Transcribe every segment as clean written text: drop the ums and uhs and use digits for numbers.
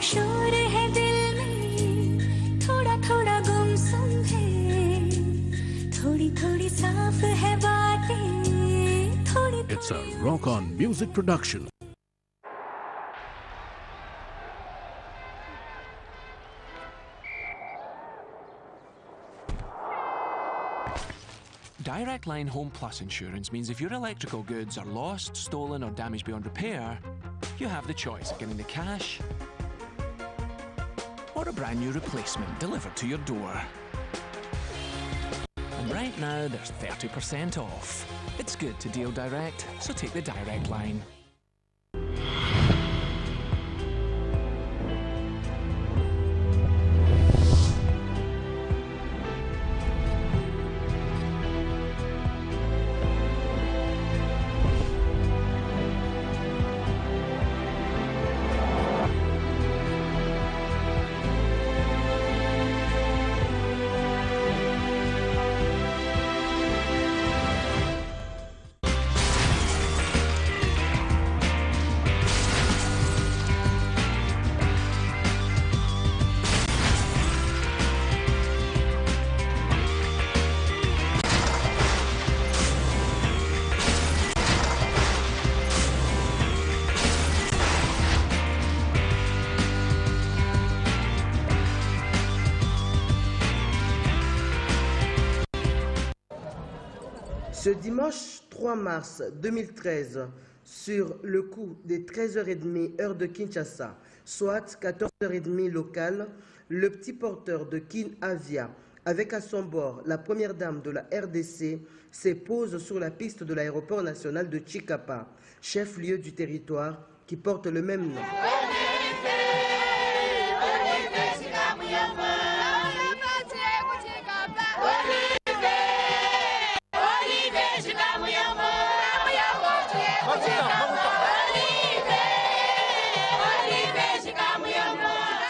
शोर है दिल में, थोड़ा थोड़ा गुमसुम है, थोड़ी थोड़ी साफ है बातें, थोड़ी। It's a Rock On Music production. Direct Line Home Plus insurance means if your electrical goods are lost, stolen or damaged beyond repair, you have the choice of getting the cash or a brand new replacement delivered to your door. And right now there's 30% off. It's good to deal direct, so take the Direct Line. Ce dimanche 3 mars 2013, sur le coup des 13h30 heure de Kinshasa, soit 14h30 locale, le petit porteur de Kin Avia, avec à son bord la première dame de la RDC, se pose sur la piste de l'aéroport national de Chikapa, chef-lieu du territoire qui porte le même nom.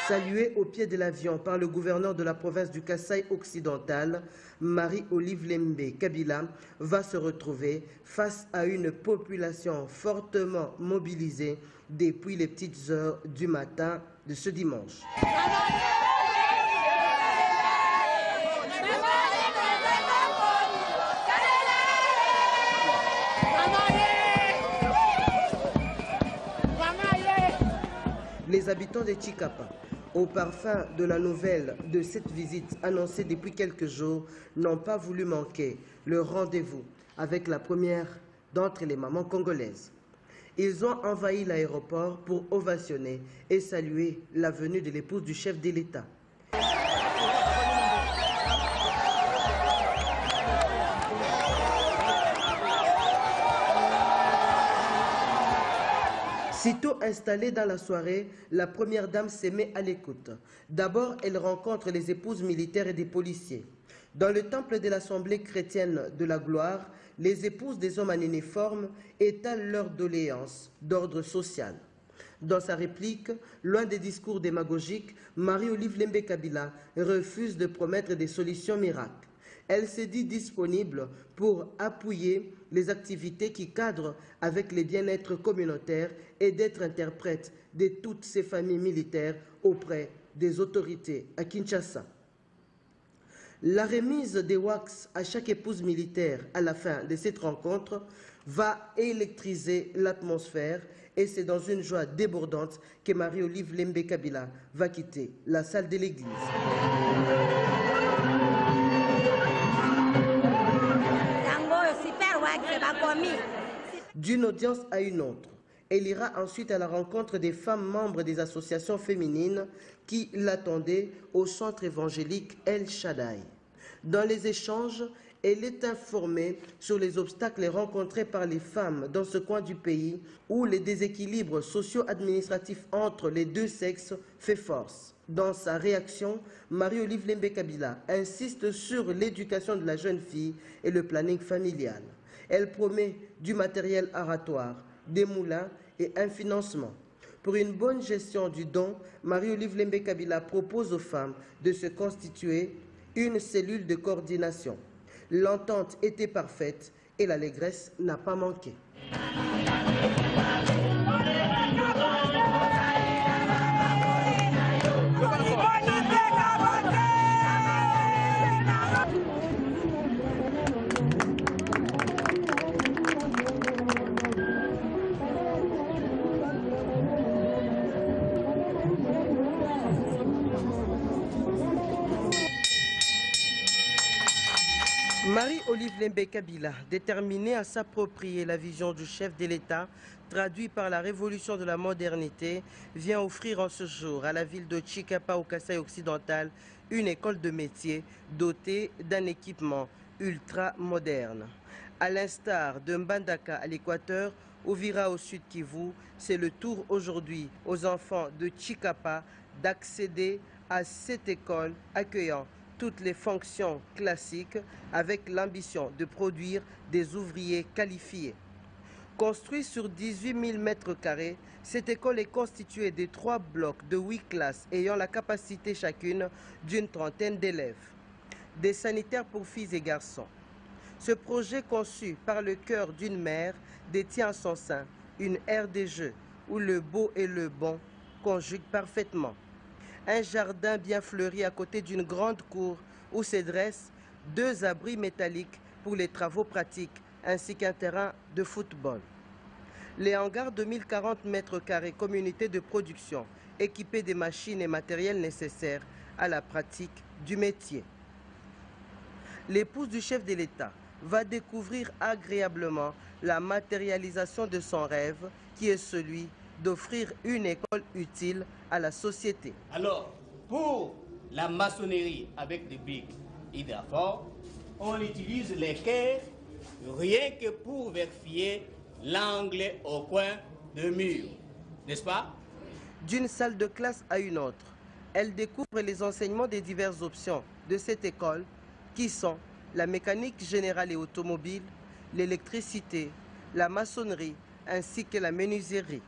Salué au pied de l'avion par le gouverneur de la province du Kasaï occidental, Marie-Olive Lembe Kabila va se retrouver face à une population fortement mobilisée depuis les petites heures du matin de ce dimanche. Les habitants de Chikapa, au parfum de la nouvelle de cette visite annoncée depuis quelques jours, n'ont pas voulu manquer le rendez-vous avec la première d'entre les mamans congolaises. Ils ont envahi l'aéroport pour ovationner et saluer la venue de l'épouse du chef de l'État. Sitôt installée dans la soirée, la première dame se met à l'écoute. D'abord, elle rencontre les épouses militaires et des policiers. Dans le temple de l'Assemblée chrétienne de la gloire, les épouses des hommes en uniforme étalent leurs doléances d'ordre social. Dans sa réplique, loin des discours démagogiques, Marie-Olive Lembe Kabila refuse de promettre des solutions miracles. Elle se dit disponible pour appuyer les activités qui cadrent avec les bien-être communautaires et d'être interprète de toutes ces familles militaires auprès des autorités à Kinshasa. La remise des wax à chaque épouse militaire à la fin de cette rencontre va électriser l'atmosphère et c'est dans une joie débordante que Marie-Olive Lembe Kabila va quitter la salle de l'église. D'une audience à une autre, elle ira ensuite à la rencontre des femmes membres des associations féminines qui l'attendaient au centre évangélique El Shaddai. Dans les échanges, elle est informée sur les obstacles rencontrés par les femmes dans ce coin du pays où les déséquilibres socio-administratifs entre les deux sexes fait force. Dans sa réaction, Marie-Olive Lembe Kabila insiste sur l'éducation de la jeune fille et le planning familial. Elle promet du matériel aratoire, des moulins et un financement. Pour une bonne gestion du don, Marie-Olive Lembe Kabila propose aux femmes de se constituer une cellule de coordination. L'entente était parfaite et l'allégresse n'a pas manqué. Marie-Olive Lembe Kabila, déterminée à s'approprier la vision du chef de l'État, traduite par la révolution de la modernité, vient offrir en ce jour à la ville de Chikapa au Kasaï occidental une école de métier dotée d'un équipement ultra moderne. À l'instar de Mbandaka à l'Équateur, Ouvira au Sud Kivu, c'est le tour aujourd'hui aux enfants de Chikapa d'accéder à cette école accueillant toutes les fonctions classiques avec l'ambition de produire des ouvriers qualifiés. Construite sur 18 000 mètres carrés, cette école est constituée de 3 blocs de 8 classes ayant la capacité chacune d'une trentaine d'élèves. Des sanitaires pour filles et garçons. Ce projet conçu par le cœur d'une mère détient en son sein une aire des jeux où le beau et le bon conjuguent parfaitement. Un jardin bien fleuri à côté d'une grande cour où se dressent 2 abris métalliques pour les travaux pratiques ainsi qu'un terrain de football. Les hangars de 1040 mètres carrés, communauté de production équipés des machines et matériels nécessaires à la pratique du métier. L'épouse du chef de l'État va découvrir agréablement la matérialisation de son rêve qui est celui d'offrir une école utile à la société. Alors, pour la maçonnerie avec des briques hydraformes, on utilise les quais rien que pour vérifier l'angle au coin de mur, n'est-ce pas? D'une salle de classe à une autre, elle découvre les enseignements des diverses options de cette école qui sont la mécanique générale et automobile, l'électricité, la maçonnerie ainsi que la menuiserie.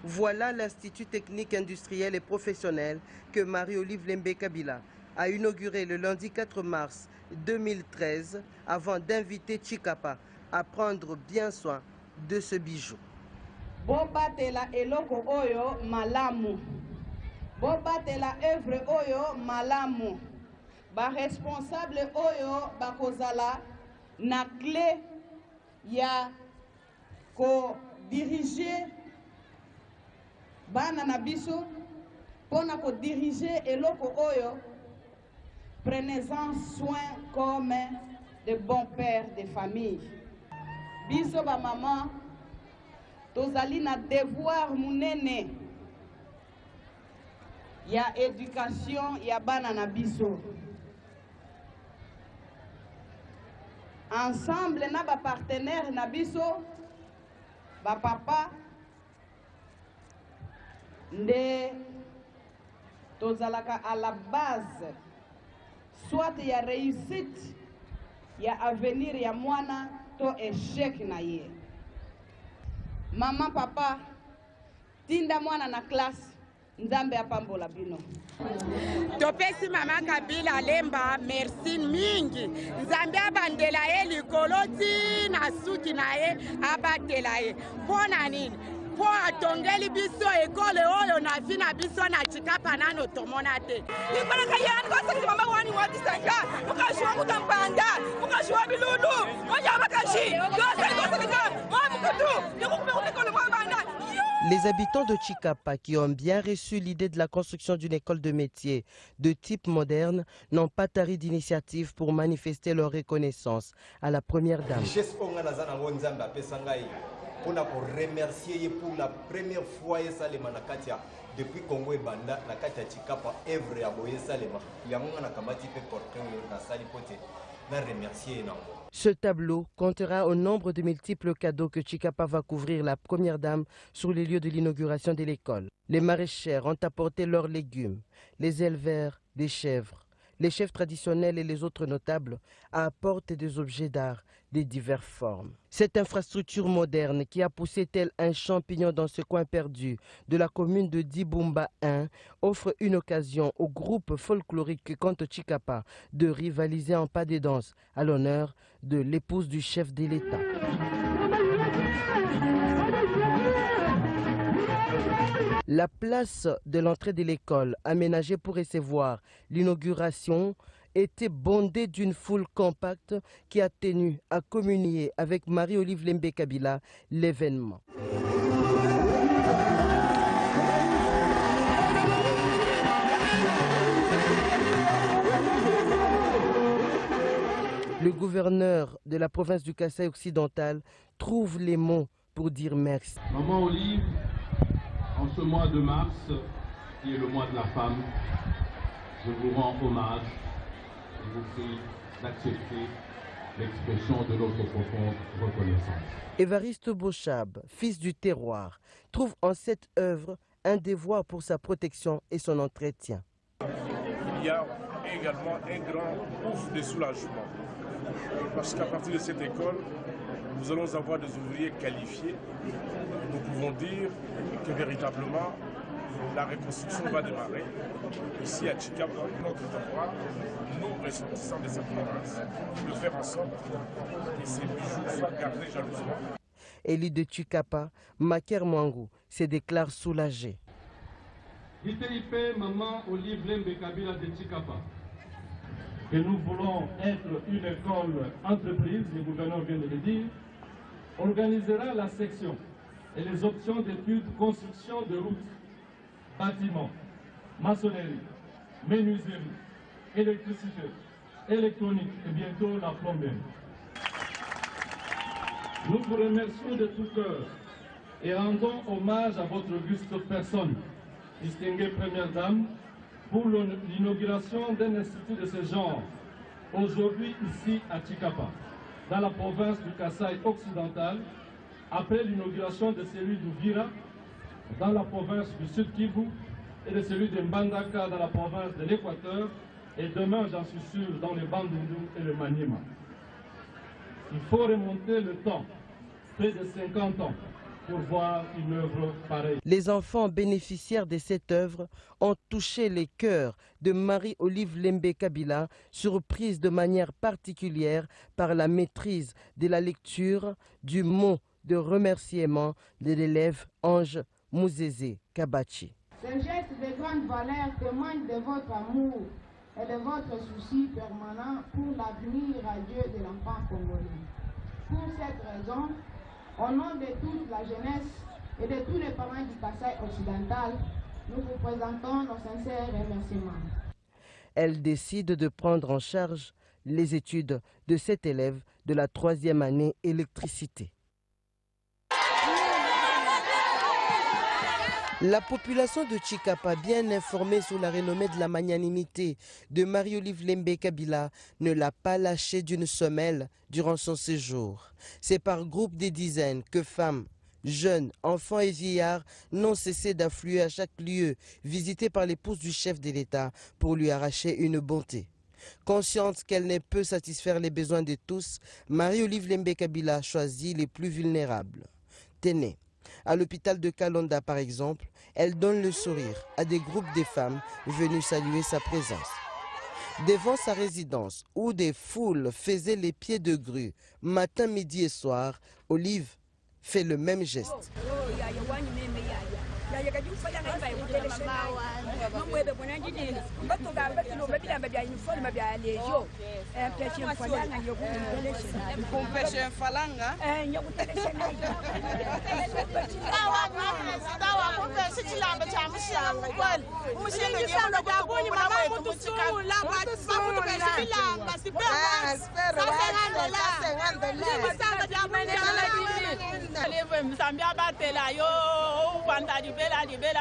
Voilà l'Institut technique industriel et professionnel que Marie-Olive Lembe Kabila a inauguré le lundi 4 mars 2013 avant d'inviter Tshikapa à prendre bien soin de ce bijou. Bobatela eloko oyo malamu. Bobatela œuvre oyo malamu. Ba responsable oyo bakozala na clé ya ko diriger bana na biso pona ko diriger eloko oyo. Prenez-en soin comme de bons pères de famille. Biso ba maman tozali na devoir munene ya éducation ya bana na biso. Ensemble na ba partenaire na biso ba papa nde tozalaka à la base soit ya réussite ya avenir ya mwana to échec na ye. Maman papa tinda mwana na classe nzambe apambola bino. Topesi mama Kabila Lemba merci mingi. Nzambe abandela ye likolo tina suki na ye abatela ye. Pona nini? Po atongeli biso ekole oyo na fina biso na Tshikapa nano tomona te. Ikona kayani kwa sisi mama wani wati sanga. Mukashwa mutambanda, mukashwa bilulu, moja makashi. Les habitants de Tshikapa qui ont bien reçu l'idée de la construction d'une école de métier de type moderne n'ont pas tari d'initiative pour manifester leur reconnaissance à la première dame. Pour remercier pour la première fois depuis Congo et Banda, la Katia Tshikapa, Evre et Aboye Salema. Il y a un kamati peut porter na sali pote na remercier na. Ce tableau comptera au nombre de multiples cadeaux que Tshikapa va couvrir la première dame sur les lieux de l'inauguration de l'école. Les maraîchères ont apporté leurs légumes, les éleveurs, des chèvres. Les chefs traditionnels et les autres notables apportent des objets d'art de diverses formes. Cette infrastructure moderne qui a poussé tel un champignon dans ce coin perdu de la commune de Dibumba 1 offre une occasion au groupe folklorique Conte Tshikapa de rivaliser en pas de danse à l'honneur de l'épouse du chef de l'État. La place de l'entrée de l'école, aménagée pour recevoir l'inauguration, était bondée d'une foule compacte qui a tenu à communier avec Marie-Olive Lembe Kabila l'événement. Le gouverneur de la province du Kasaï occidental trouve les mots pour dire merci. Maman Olive, en ce mois de mars, qui est le mois de la femme, je vous rends hommage et vous prie d'accepter l'expression de notre profonde reconnaissance. Évariste Bochab, fils du terroir, trouve en cette œuvre un devoir pour sa protection et son entretien. Il y a également un grand ouf de soulagement, parce qu'à partir de cette école, nous allons avoir des ouvriers qualifiés. Nous pouvons dire que véritablement, la reconstruction va démarrer. Ici à Tshikapa, notre devoir, nous ressortissants de cette province, de faire en sorte que ces bijoux soient gardés jalousement. Élu de Chikapa, Maker Mwangu se déclare soulagé. ITIP Maman Olive Lembe Kabila de Chikapa, que nous voulons être une école entreprise, le gouverneur vient de le dire, organisera la section et les options d'études construction de routes, bâtiments, maçonnerie, menuiserie, électricité, électronique et bientôt la plomberie. Nous vous remercions de tout cœur et rendons hommage à votre auguste personne, distinguée Première Dame, pour l'inauguration d'un institut de ce genre, aujourd'hui ici à Chikapa, dans la province du Kasaï occidental, après l'inauguration de celui d'Uvira, dans la province du Sud Kivu, et de celui de Mbandaka, dans la province de l'Équateur, et demain, j'en suis sûr, dans le Bandundu et le Maniema. Il faut remonter le temps, près de 50 ans, pour voir une œuvre pareille. Les enfants bénéficiaires de cette œuvre ont touché les cœurs de Marie-Olive Lembe Kabila, surprise de manière particulière par la maîtrise de la lecture du mot de remerciement de l'élève Ange Mouzézé Kabachi. Ce geste de grande valeur témoigne de votre amour et de votre souci permanent pour l'avenir radieux de l'enfant congolais. Pour cette raison, au nom de toute la jeunesse et de tous les parents du Kasaï occidental, nous vous présentons nos sincères remerciements. Elle décide de prendre en charge les études de cet élève de la 3e année électricité. La population de Chikapa, bien informée sur la renommée de la magnanimité de Marie-Olive Lembe Kabila, ne l'a pas lâchée d'une semelle durant son séjour. C'est par groupe des dizaines que femmes, jeunes, enfants et vieillards n'ont cessé d'affluer à chaque lieu visité par l'épouse du chef de l'État pour lui arracher une bonté. Consciente qu'elle ne peut satisfaire les besoins de tous, Marie-Olive Lembe Kabila choisit les plus vulnérables. Tenez, à l'hôpital de Kalonda par exemple, elle donne le sourire à des groupes de femmes venues saluer sa présence. Devant sa résidence, où des foules faisaient les pieds de grue, matin, midi et soir, Olive fait le même geste.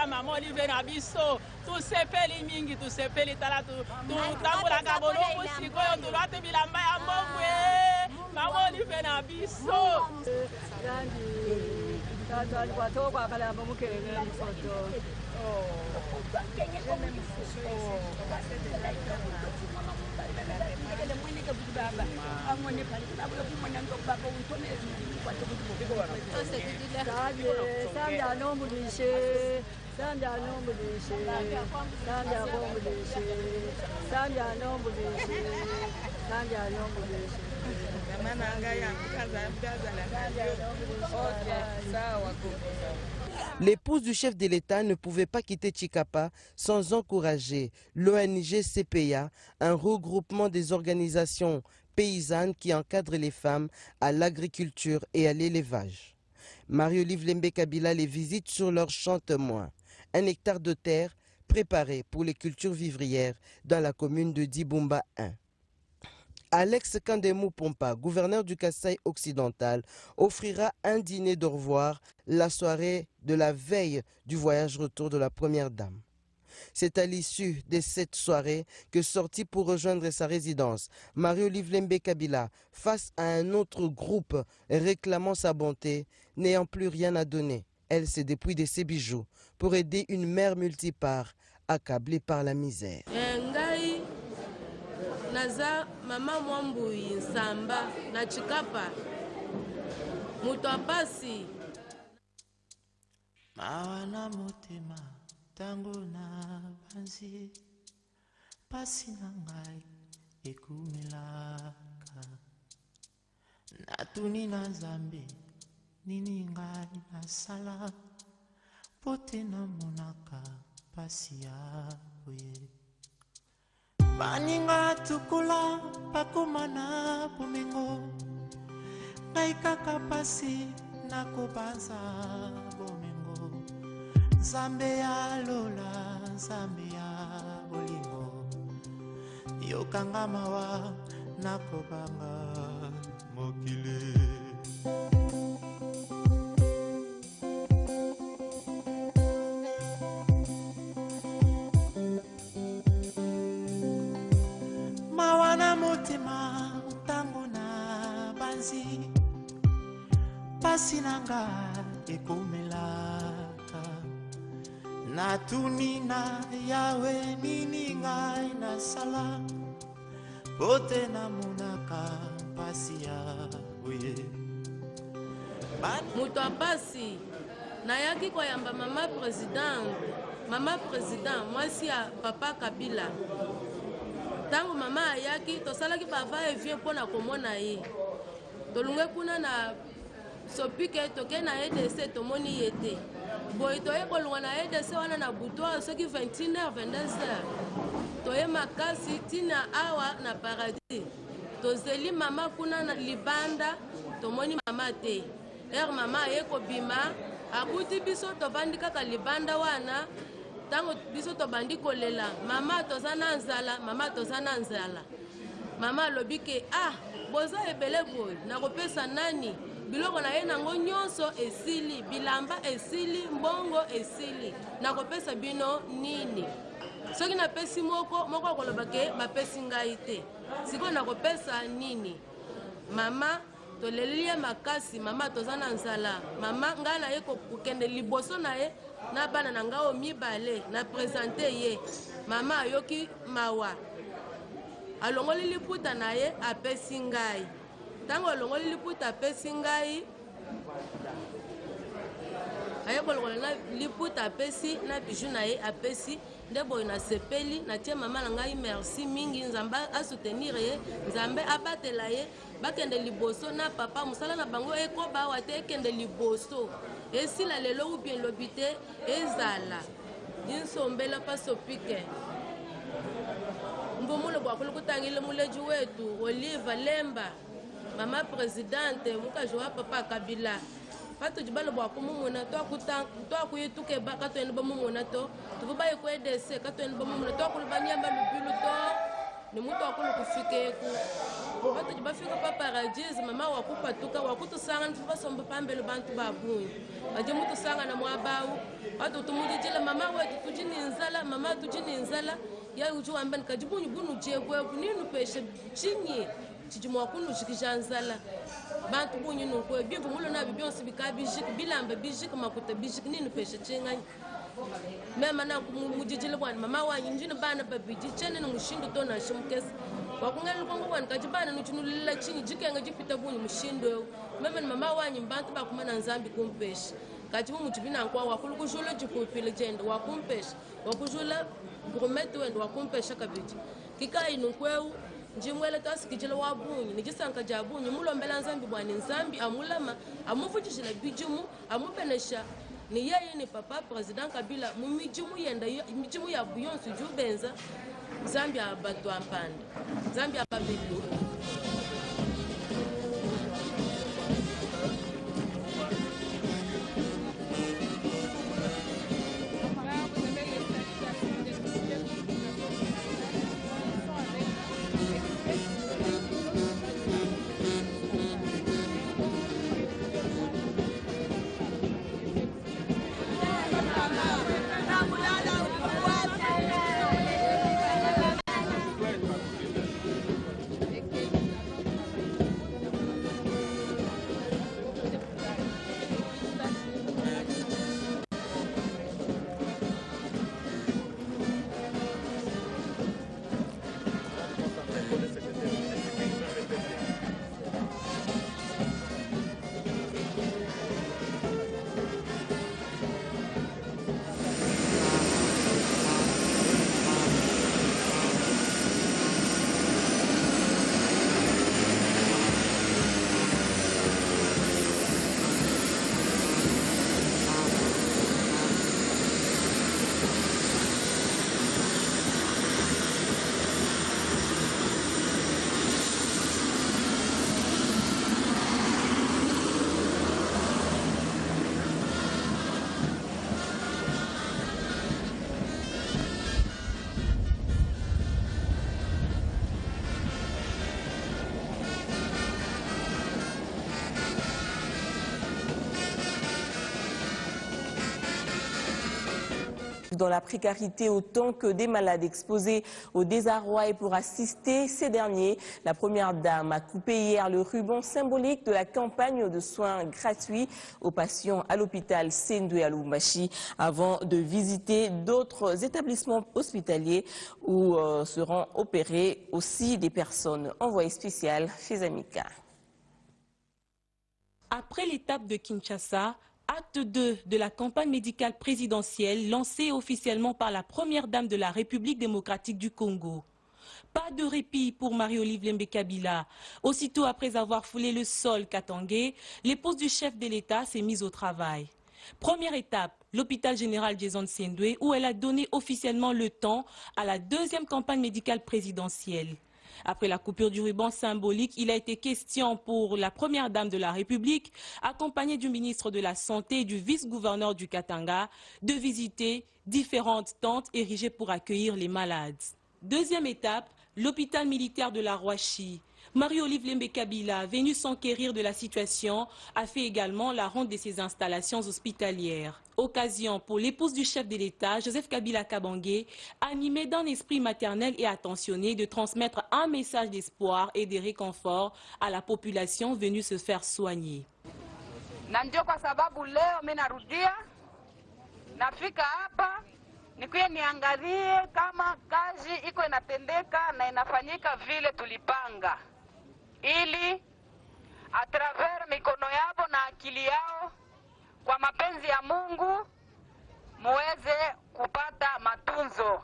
Maman Olive na biso tu sepeli mingi tu sepeli tala tu tambola kabolo musiko yo tu lwate bilamba ya mbongwe Maman Olive na biso tata kwa to kwa kala mbomukele ni foto L'épouse du chef de l'État ne pouvait pas quitter Chikapa sans encourager l'ONG CPA, un regroupement des organisations paysannes qui encadrent les femmes à l'agriculture et à l'élevage. Marie-Olive Lembe Kabila les visite sur leur champ témoin, un hectare de terre préparé pour les cultures vivrières dans la commune de Dibumba 1. Alex Kandemou Pompa, gouverneur du Kasaï occidental, offrira un dîner d'au revoir la soirée de la veille du voyage retour de la première dame. C'est à l'issue de cette soirée que, sortie pour rejoindre sa résidence, Marie-Olive Lembe Kabila, face à un autre groupe réclamant sa bonté, n'ayant plus rien à donner, elle se dépouille de ses bijoux pour aider une mère multipart accablée par la misère. Naza mama Mwambui Nsamba na Chikapa mutu apasi mawana motema tango na banzi pasi na ngai ekumelaka natuni na Nzambe nini ngai nasala po te namonaka pasi ya boye. Baninga tukula bakoma na bomengo, ngai kaka pasi nakobanza bomengo. Nzambe ya lola, nzambe ya bolingo, yokanga mawa nakobanga mokili. Mawana motema ntango na banzi, pasi nanga ekomelaka. Natuni na yawe nini ngai nasala, pote namonaka pasi ya boye. Mutu apasi nayaki koyamba mama president mwasi ya papa Kabila. Tango mama ayaki tosalaki bava evie mpona komona ye. Tolunge kuna na sopike toke na EDC tomoni ye te. Boye toye kolunga na EDC wana na butoa soki 21h 22h. Toye makasi tina awa na paradis. Tozeli mama kuna na libanda tomoni mama te. Mama ye kobima akuti biso tovandi kaka libanda wana. Tango biso tobandi kolela mama tozana nzala, mama tozana nzala. Mama lobike boza ebele boy nakopesa nani biloko na ye nango nyonso esili, bilamba esili, mbongo esili, nakopesa bino nini? Soki napesi moko akolobake bapesi ngai te, siko nakopesa nini? Mama toleliye makasi, mama tozana nzala. Mama nga na ye kokende liboso na ye na bana na ngao mibale na presente ye. Mama ayoki mawa, alongoli liputa na ye apesi ngai. Tango alongoli liputa apesi ngai, ayekolongola na liputa apesi na biju na ye apesi. Nde boy na sepeli na tie mama na ngai merci mingi, nzambe asoutenir ye, nzambe abatela ye bakende liboso na papa musala na bango ekoba wate ekende liboso. Esila lelo ou bien lobite ezala dinsombela pasopike mbumulo bwakulu kutangile muleji wetu Olive Lemba, mama presidente mukajoa papa Kabila. Pato jibalo bwakumumuna to akuyetuke baka to ende bamumuna to tukubaye ku EDC ka to ende bamumuna to akulubanyamba lubilu to ni mutu akulu kufike ku pato jibafika pa paradis mama wakupatuka wakutusanga ntuba somba pambele bantu babunyi baje mutu sanga na mwabawu pato tumudijile mama wetu tujini nzala, mama tujini nzala ya uju ambani kajibunyi bunu jegwe kuninu peshe chinyi chijimwa kunu shikijanzala bantu bunyi nuko bivu mulo na bibionsi bikabijik bilamba bijik makuta bijik ninu peshe chenganyi mema na kumujijile bwana mama wanyi njini bana babiji chene ni mushindu to na shimkesi wakungeli kongo bwana kajibana nuchunulila chini jikenga jipita bunyi mushindu mema ni mama wanyi mbantu bakumana nzambi kumpeshe kachibu mujibina nkwa wakulu kujula jikupile jende wakumpeshe wakujula grumeti wende wakumpeshe kabiji kika inukweu njimwele tasikijile wabunyi nijisanka jabunyi mulombela nzambi bwani nzambi amulama amuvujijila bijumu amupenesha ni yeye ni papa president Kabila mumijumu yenda mijumu ya buyonsu jubenza nzambi abatu ampanda nzambi ababilu. dans la précarité autant que des malades exposés au désarroi. Et pour assister ces derniers, la première dame a coupé hier le ruban symbolique de la campagne de soins gratuits aux patients à l'hôpital Sendwe à Lubumbashi avant de visiter d'autres établissements hospitaliers où seront opérées aussi des personnes envoyées spéciales chez Amica. Après l'étape de Kinshasa, acte 2 de la campagne médicale présidentielle lancée officiellement par la première dame de la République démocratique du Congo. Pas de répit pour Marie-Olive Lembe Kabila. Aussitôt après avoir foulé le sol Katangé, l'épouse du chef de l'État s'est mise au travail. Première étape, l'hôpital général Jason Sendwe, où elle a donné officiellement le temps à la deuxième campagne médicale présidentielle. Après la coupure du ruban symbolique, il a été question pour la première dame de la République, accompagnée du ministre de la Santé et du vice-gouverneur du Katanga, de visiter différentes tentes érigées pour accueillir les malades. Deuxième étape, l'hôpital militaire de la Rouachi. Marie-Olive Lembe Kabila, venue s'enquérir de la situation, a fait également la ronde de ses installations hospitalières. Occasion pour l'épouse du chef de l'État, Joseph Kabila Kabange, animée d'un esprit maternel et attentionné, de transmettre un message d'espoir et de réconfort à la population venue se faire soigner. Nikuye niangalie kama kazi iko inatendeka na inafanyika vile tulipanga, ili a travers mikono yao na akili yao, kwa mapenzi ya Mungu, muweze kupata matunzo.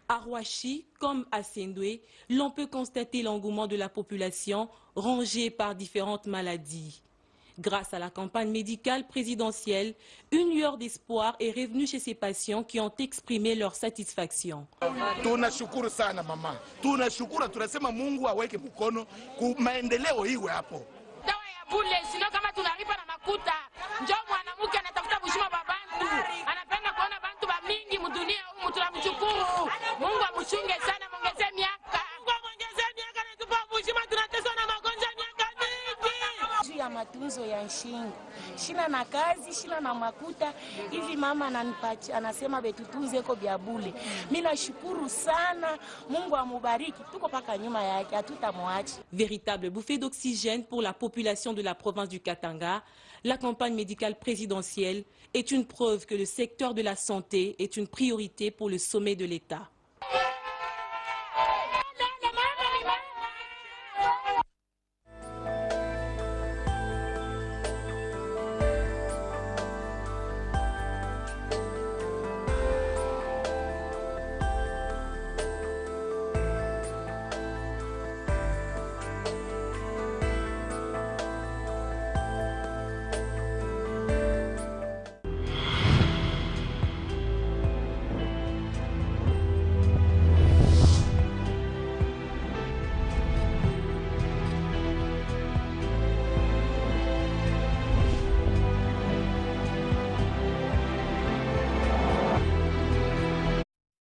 À Rouachi, comme à Sendwe, l'on peut constater l'engouement de la population rongée par différentes maladies. Grâce à la campagne médicale présidentielle, une lueur d'espoir est revenue chez ces patients qui ont exprimé leur satisfaction. Tunashukuru sana mama. Tunashukuru, tunasema Mungu aweke mkono ku maendeleo iwe hapo. Dawa ya bule sino kama tunalipa na makuta. Njoo mwanamke anatafuta bushima babantu. Anapenda kuona bantu ba mingi mdunia humu, tunamshukuru. Mungu amchunge sana, muongezee miaka. Mungu amuongezee miaka na tupa bushima, tunateswa na magonjwa miaka mingi. Ya matunzo ya nshingo, shina na kazi, shina na makuta, hivi mama ananipatia, anasema betutunze ko bya bule. Mimi nashukuru sana, Mungu amubariki, tuko paka nyuma yake, hatutamwacha. Véritable bouffée d'oxygène pour la population de la province du Katanga, la campagne médicale présidentielle est une preuve que le secteur de la santé est une priorité pour le sommet de l'État.